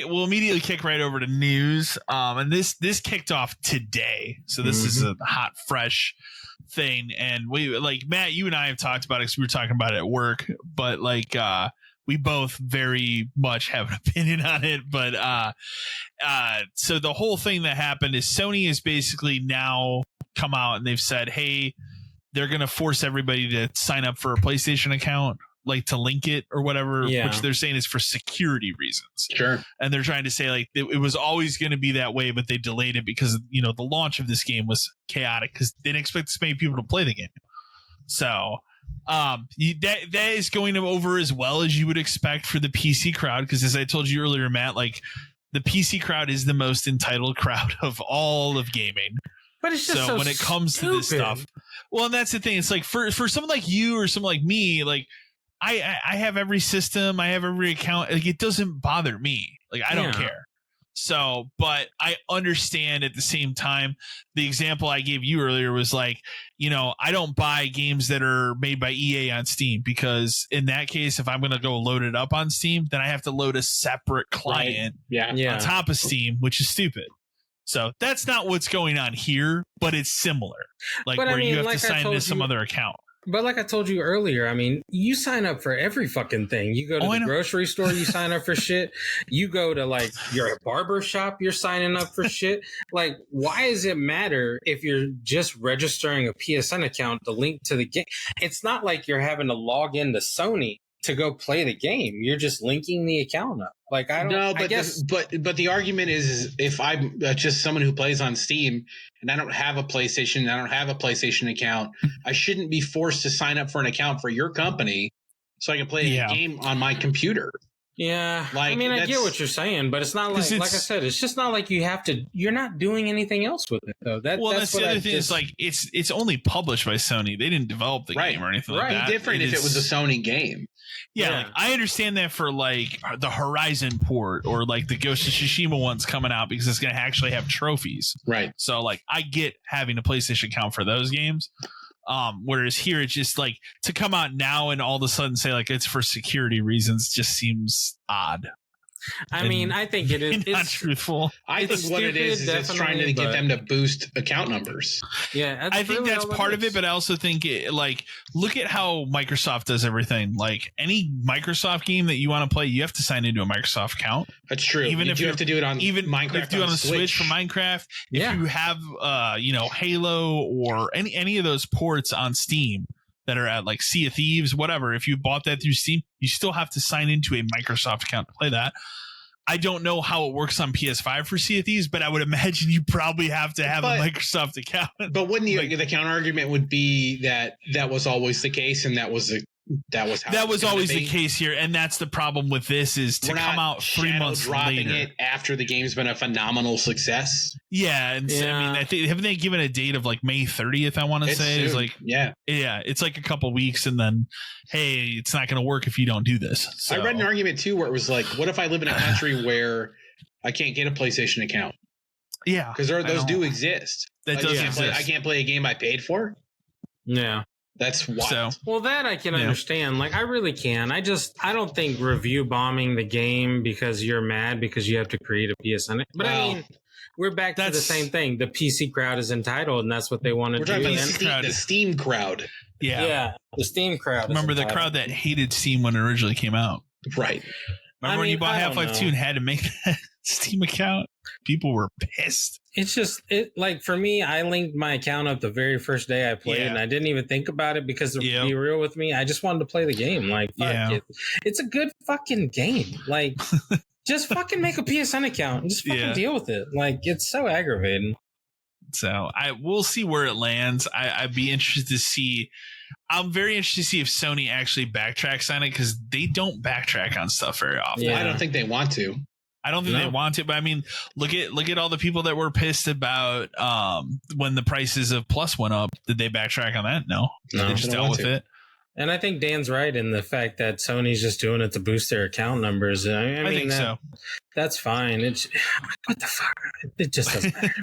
we'll immediately kick right over to news. And this kicked off today, so this is a hot, fresh thing. And we like Matt, you and I have talked about it because we were talking about it at work, but like we both very much have an opinion on it. But so the whole thing that happened is Sony has basically now come out and they've said, hey, they're going to force everybody to sign up for a PlayStation account, like to link it or whatever, which they're saying is for security reasons. Sure. And they're trying to say like it was always going to be that way, but they delayed it because, you know, the launch of this game was chaotic because they didn't expect this many people to play the game. So that is going over as well as you would expect for the PC crowd. Because as I told you earlier, Matt, like the PC crowd is the most entitled crowd of all of gaming. But it's just so when it comes to this stuff, well, and that's the thing. It's like for someone like you or someone like me, like I have every system, I have every account. Like it doesn't bother me. Like I don't care. So, but I understand at the same time. The example I gave you earlier was like, you know, I don't buy games that are made by EA on Steam because in that case, if I'm going to go load it up on Steam, then I have to load a separate client on top of Steam, which is stupid. So that's not what's going on here, but it's similar. Like where you have to sign into some other account. But like I told you earlier, I mean, you sign up for every fucking thing. You go to the grocery store, you sign up for shit. You go to like your barber shop, you're signing up for shit. Like, why does it matter if you're just registering a PSN account to link to the game? It's not like you're having to log into Sony to go play the game. You're just linking the account up. Like I don't know, but the argument is if I'm just someone who plays on Steam and I don't have a PlayStation, I don't have a PlayStation account, I shouldn't be forced to sign up for an account for your company so I can play a game on my computer. Yeah, like, I mean, I get what you're saying, but it's not like I said, it's just not like you have to. You're not doing anything else with it, though. That's the other thing. Is like it's only published by Sony. They didn't develop the game or anything like that. It'd be different if it was a Sony game. Yeah, like, I understand that for like the Horizon port or like the Ghost of Tsushima one's coming out because it's going to actually have trophies. Right. So like I get having a PlayStation account for those games. Whereas here it's just like to come out now and all of a sudden say like it's for security reasons just seems odd. I mean, I think it is not truthful. I think what it is it's trying to get them to boost account numbers. Yeah, I think that's part of it, but I also think like look at how Microsoft does everything. Like any Microsoft game that you want to play, you have to sign into a Microsoft account. That's true. Even if you have to do it on Minecraft, if you do it on the Switch for Minecraft. If you have you know, Halo or any of those ports on Steam that are at like Sea of Thieves, whatever. If you bought that through Steam, you still have to sign into a Microsoft account to play that. I don't know how it works on PS5 for Sea of Thieves, but I would imagine you probably have to have a Microsoft account. But wouldn't the counter argument would be that was always the case, and that was always the case here, and that's the problem with this is to come out 3 months dropping later it after the game's been a phenomenal success. Yeah, and I mean, I think haven't they given a date of like May 30th? I want to say it's like it's like a couple weeks, and then hey, it's not going to work if you don't do this. So. I read an argument too where it was like, what if I live in a country where I can't get a PlayStation account? Yeah, because those do exist. That does exist. I can't play a game I paid for. Yeah. That's wild. Well, that I can understand. Like, I really can. I don't think review bombing the game because you're mad because you have to create a PSN. But I mean, we're back to the same thing. The PC crowd is entitled, and that's what they want to do. We're talking about the Steam crowd. Yeah, the Steam crowd. Remember the crowd that hated Steam when it originally came out? Right. Remember when you bought Half-Life 2 and had to make that Steam account? People were pissed. It's just like for me, I linked my account up the very first day I played, and I didn't even think about it because to be real with me, I just wanted to play the game. Like, it's a good fucking game. Like, just fucking make a PSN account and just fucking deal with it. Like, it's so aggravating. So we'll see where it lands. I'd be interested to see. I'm very interested to see if Sony actually backtracks on it because they don't backtrack on stuff very often. Yeah. I don't think they want to. I don't think they want to, but I mean, look at all the people that were pissed about when the prices of Plus went up. Did they backtrack on that? No, they just dealt with it. And I think Dan's right in the fact that Sony's just doing it to boost their account numbers. I mean, think so. That's fine. It's what the fuck. It just doesn't matter.